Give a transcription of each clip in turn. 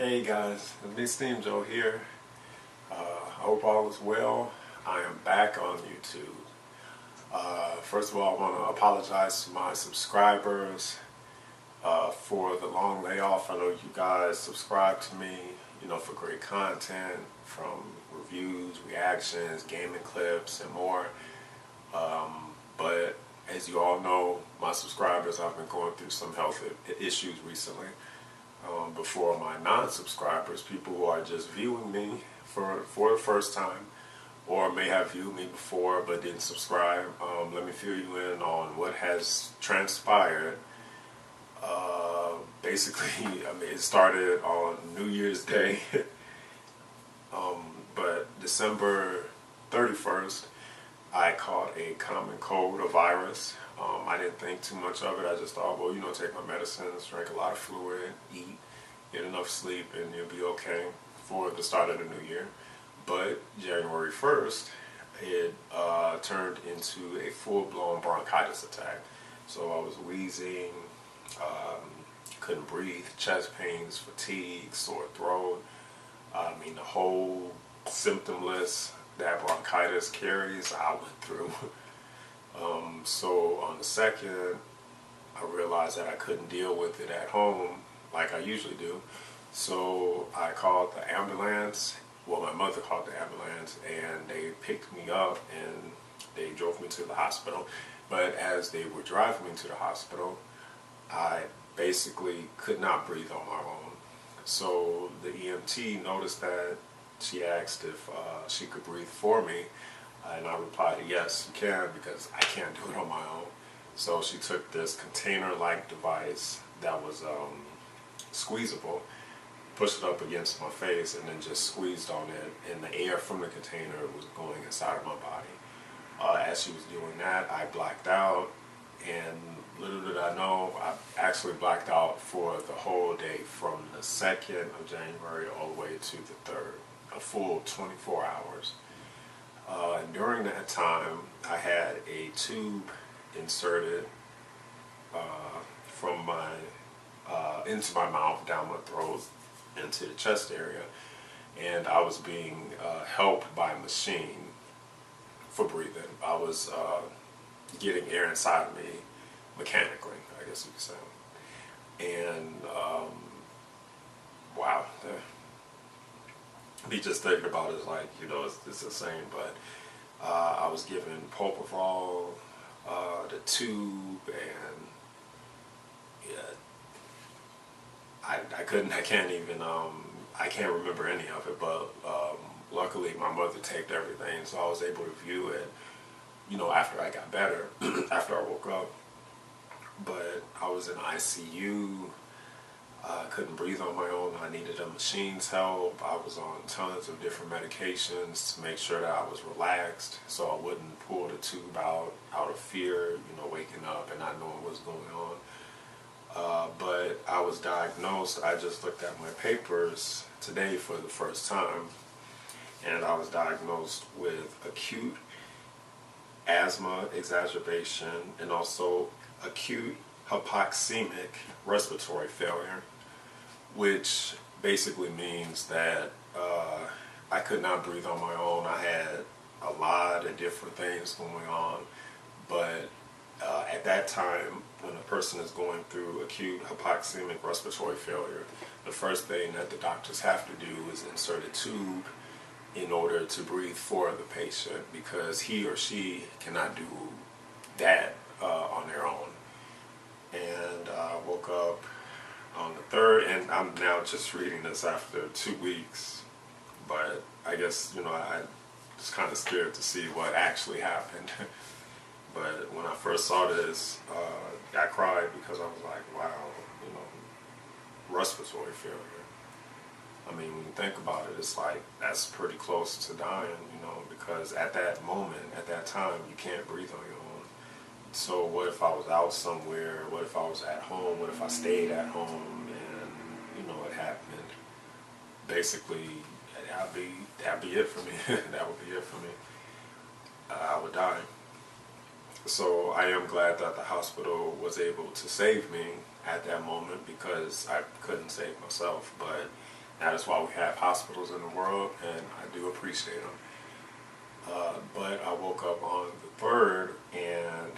Hey guys, it's me Steamjoe here. I hope all is well. I am back on YouTube. First of all, I want to apologize to my subscribers for the long layoff. I know you guys subscribe to me, for great content from reviews, reactions, gaming clips, and more. But as you all know, my subscribers, I've been going through some health issues recently. Before my non-subscribers, people who are just viewing me for the first time, or may have viewed me before but didn't subscribe, let me fill you in on what has transpired. Basically, it started on New Year's Day, but December 31st, I caught a common cold, a virus. I didn't think too much of it. I just thought, well, take my medicines, drink a lot of fluid, eat, get enough sleep, and you'll be okay for the start of the new year. But January 1st, it turned into a full-blown bronchitis attack. So I was wheezing, couldn't breathe, chest pains, fatigue, sore throat. The whole symptom list that bronchitis carries, I went through. So on the 2nd, I realized that I couldn't deal with it at home like I usually do. So I called the ambulance. Well, my mother called the ambulance, and they picked me up and they drove me to the hospital. But as they were driving me to the hospital, I basically could not breathe on my own. So the EMT noticed that. She asked if she could breathe for me, and I replied, yes, you can, because I can't do it on my own. So she took this container-like device that was squeezable, pushed it up against my face, and then just squeezed on it, and the air from the container was going inside of my body. As she was doing that, I blacked out, and little did I know, I actually blacked out for the whole day, from the 2nd of January all the way to the 3rd. A full 24 hours. During that time, I had a tube inserted from my into my mouth, down my throat, into the chest area, and I was being helped by a machine for breathing. I was getting air inside of me mechanically, I guess you could say. And wow. Me just thinking about it is like, it's insane, but I was given propofol, the tube, and yeah, I can't remember any of it, but luckily my mother taped everything, so I was able to view it, after I got better, after I woke up. But I was in ICU. I couldn't breathe on my own. I needed a machine's help. I was on tons of different medications to make sure that I was relaxed, so I wouldn't pull the tube out of fear, waking up and not knowing what's going on. But I was diagnosed. I just looked at my papers today for the first time, and I was diagnosed with acute asthma exacerbation and also acute hypoxemic respiratory failure, which basically means that I could not breathe on my own. I had a lot of different things going on, but at that time, when a person is going through acute hypoxemic respiratory failure, the first thing that the doctors have to do is insert a tube in order to breathe for the patient, because he or she cannot do that on their own. And I woke up on the 3rd, and I'm now just reading this after 2 weeks, but I guess, I was kind of scared to see what actually happened. But when I first saw this, I cried, because I was like, wow, respiratory failure. When you think about it, it's like, that's pretty close to dying, because at that moment, at that time, you can't breathe on your own. So what if I was out somewhere? What if I was at home? What if I stayed at home and, it happened? Basically, that'd be it for me. That would be it for me. I would die. So I am glad that the hospital was able to save me at that moment, because I couldn't save myself. But That is why we have hospitals in the world, and I do appreciate them. But I woke up on the 3rd and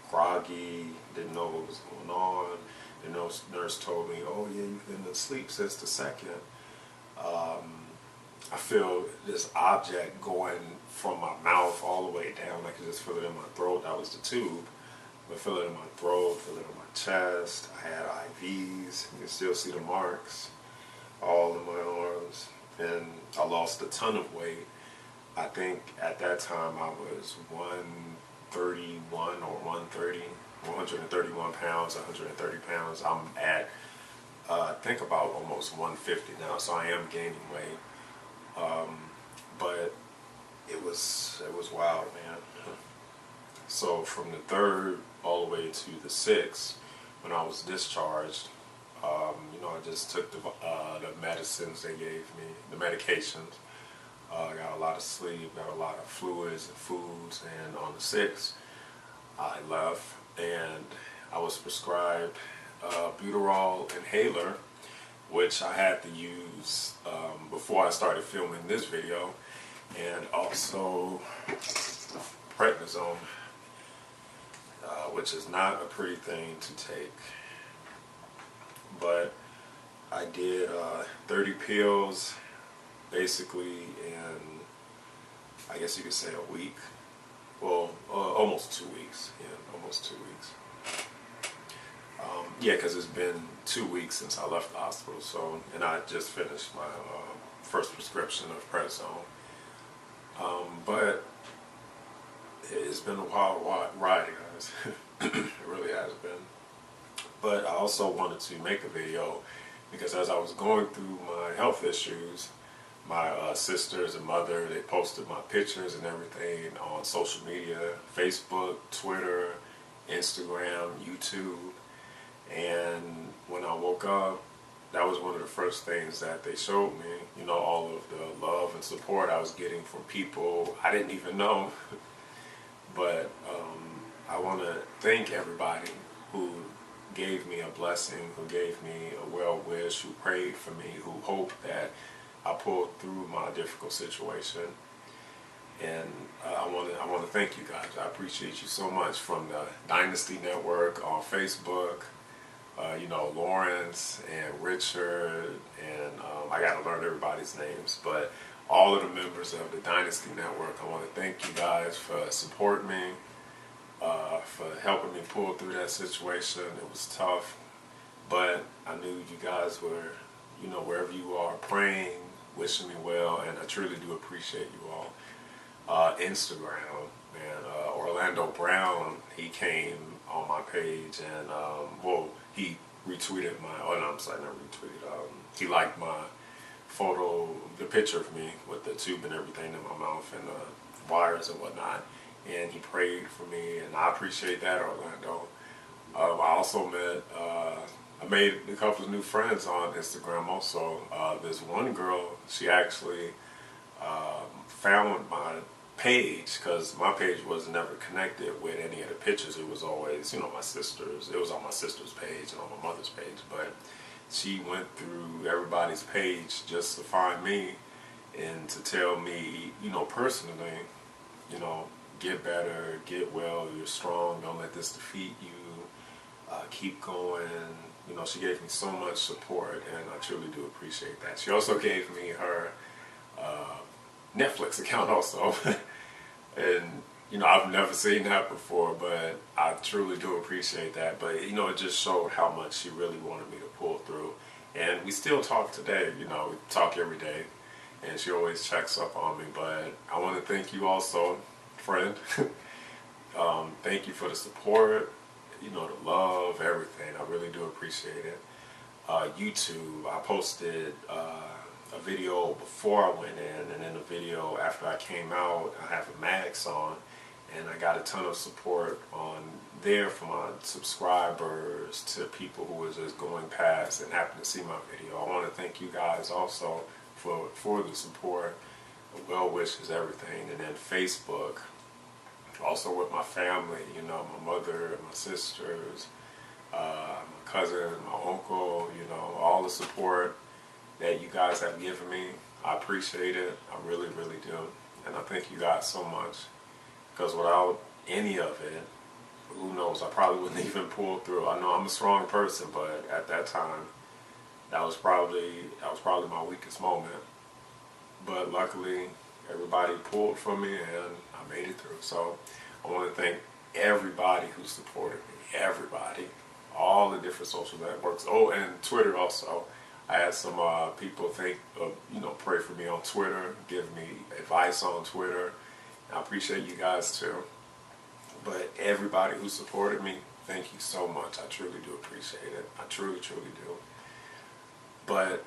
groggy, didn't know what was going on. The nurse told me, "Oh yeah, you've been asleep since the 2nd." I feel this object going from my mouth all the way down. I could just feel it in my throat. That was the tube. But feel it in my throat, feel it in my chest. I had IVs. You can still see the marks all in my arms. And I lost a ton of weight. I think at that time I was 131 or 130, 131 pounds, 130 pounds. I'm at, I think about almost 150 now, so I am gaining weight. But it was wild, man. So from the 3rd all the way to the 6th, when I was discharged, I just took the medicines they gave me, the medications. I got a lot of sleep, got a lot of fluids and foods, and on the 6th, I left, and I was prescribed Buterol inhaler, which I had to use before I started filming this video, and also prednisone, which is not a pretty thing to take. But I did 30 pills basically in, I guess you could say, a week. Well, almost 2 weeks. Yeah, almost 2 weeks. Yeah, because it's been 2 weeks since I left the hospital. So, and I just finished my first prescription of prednisone. But it's been a wild ride, guys. It really has been. But I also wanted to make a video because as I was going through my health issues, my sisters and mother, they posted my pictures and everything on social media, Facebook, Twitter, Instagram, YouTube. And when I woke up, that was one of the first things that they showed me, all of the love and support I was getting from people I didn't even know. But I want to thank everybody who gave me a blessing, who gave me a well wish, who prayed for me, who hoped that I pulled through my difficult situation. And I want to thank you guys. I appreciate you so much, from the Dynasty Network on Facebook, Lawrence and Richard, and I got to learn everybody's names, but all of the members of the Dynasty Network, I want to thank you guys for supporting me, for helping me pull through that situation. It was tough, but I knew you guys were, wherever you are, praying, wishing me well, and I truly do appreciate you all. Instagram, man, Orlando Brown, he came on my page and, he retweeted I'm sorry, not retweeted, he liked my photo, the picture of me with the tube and everything in my mouth and the wires and whatnot, and he prayed for me, and I appreciate that, Orlando. I also I made a couple of new friends on Instagram also. There's one girl, she actually found my page, because my page was never connected with any of the pictures. It was always, my sister's. It was on my sister's page and on my mother's page. But she went through everybody's page just to find me and to tell me, personally, get better, get well, you're strong, don't let this defeat you, keep going. She gave me so much support, and I truly do appreciate that. She also gave me her Netflix account also. And I've never seen that before, but I truly do appreciate that. But it just showed how much she really wanted me to pull through. And we still talk today, we talk every day, and she always checks up on me. But I want to thank you also, friend. Thank you for the support, the love, everything. I really do appreciate it. YouTube, I posted a video before I went in, and then a video after I came out. I have a mask on, and I got a ton of support on there from my subscribers to people who were just going past and happened to see my video. I want to thank you guys also for the support, the well wishes, everything. And then Facebook, also with my family, my mother, my sisters, my cousin, my uncle, all the support. that you guys have given me. I appreciate it. I really, really do. And I thank you guys so much. Because without any of it, who knows, I probably wouldn't even pull through. I know I'm a strong person, but at that time, that was probably my weakest moment. But luckily, everybody pulled for me and I made it through. So I want to thank everybody who supported me. Everybody. All the different social networks. Oh, and Twitter also. I had some people pray for me on Twitter, give me advice on Twitter. I appreciate you guys too. But everybody who supported me, thank you so much. I truly do appreciate it. I truly, truly do. But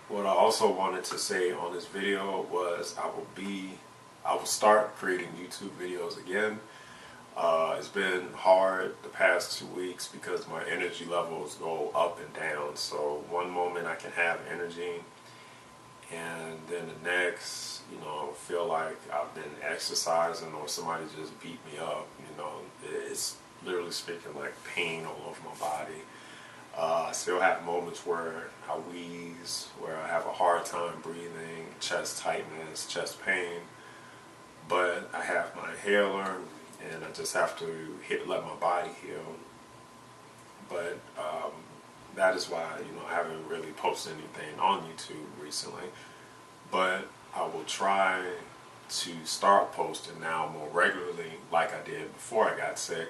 what I also wanted to say on this video was I will start creating YouTube videos again. It's been hard the past 2 weeks because my energy levels go up and down. So one moment I can have energy, and then the next, feel like I've been exercising or somebody just beat me up. It's literally speaking like pain all over my body. I still have moments where I wheeze, where I have a hard time breathing, chest tightness, chest pain. But I have my inhaler, and I just have to let my body heal. But that is why I haven't really posted anything on YouTube recently. But I will try to start posting now more regularly, like I did before I got sick,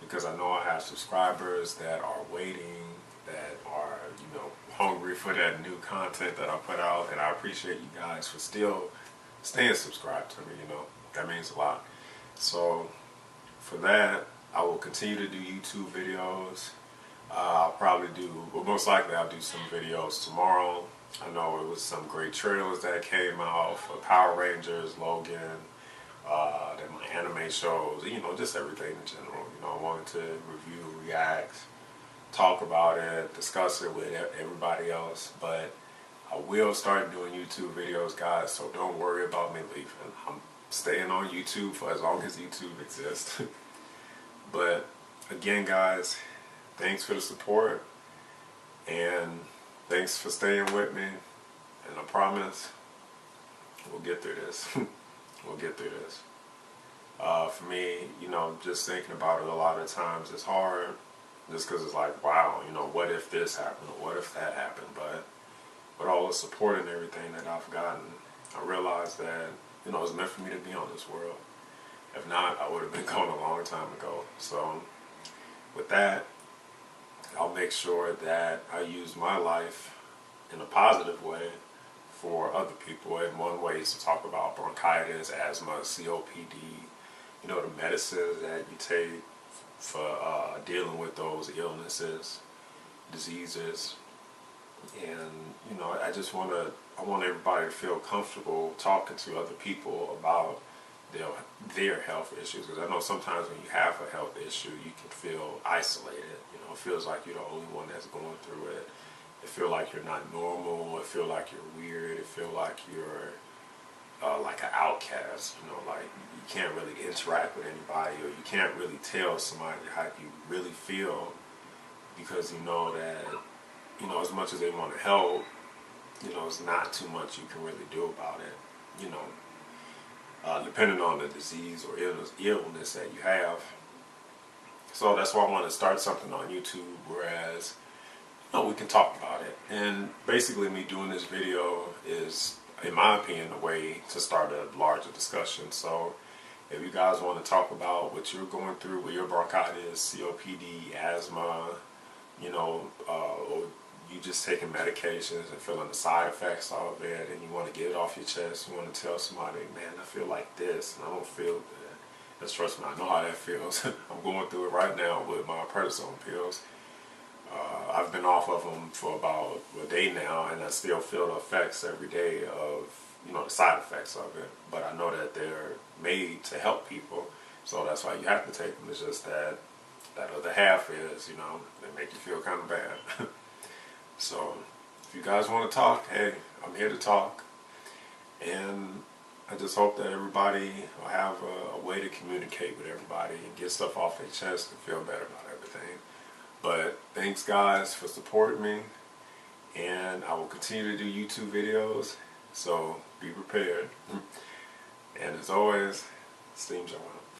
because I know I have subscribers that are waiting, that are hungry for that new content that I put out, and I appreciate you guys for still staying subscribed to me. That means a lot. So for that, I will continue to do YouTube videos. I'll probably most likely I'll do some videos tomorrow. I know it was some great trailers that came out for Power Rangers, Logan, then my anime shows, just everything in general. I wanted to review, react, talk about it, discuss it with everybody else. But I will start doing YouTube videos, guys, so don't worry about me leaving. I'm staying on YouTube for as long as YouTube exists. But again, guys, thanks for the support, and thanks for staying with me, and I promise we'll get through this. We'll get through this. For me, just thinking about it a lot of times it's hard, just because it's like, wow, what if this happened, or what if that happened? But with all the support and everything that I've gotten, I realized that, it's meant for me to be on this world. If not, I would have been gone a long time ago. So with that, I'll make sure that I use my life in a positive way for other people. And one way is to talk about bronchitis, asthma, COPD, the medicines that you take for dealing with those illnesses, diseases. And, I want everybody to feel comfortable talking to other people about their health issues, because I know sometimes when you have a health issue, you can feel isolated. It feels like you're the only one that's going through it. It feels like you're not normal. It feels like you're weird. It feels like you're like an outcast. Like you can't really interact with anybody, or you can't really tell somebody how you really feel, because that as much as they want to help, it's not too much you can really do about it. Depending on the disease or illness that you have. So that's why I want to start something on YouTube, whereas we can talk about it. And basically me doing this video is, in my opinion, a way to start a larger discussion. So if you guys want to talk about what you're going through with your bronchitis, COPD, asthma, or you just taking medications and feeling the side effects of it, and you want to get it off your chest, you want to tell somebody, man, I feel like this, and I don't feel good. Just trust me, I know how that feels. I'm going through it right now with my prednisone pills. I've been off of them for about a day now, and I still feel the effects every day of, the side effects of it. But I know that they're made to help people, so that's why you have to take them. It's just that other half is, they make you feel kind of bad. So if you guys want to talk, hey, I'm here to talk. And I just hope that everybody will have a way to communicate with everybody and get stuff off their chest and feel better about everything. But thanks, guys, for supporting me. and I will continue to do YouTube videos, so be prepared. And as always, steamjoe.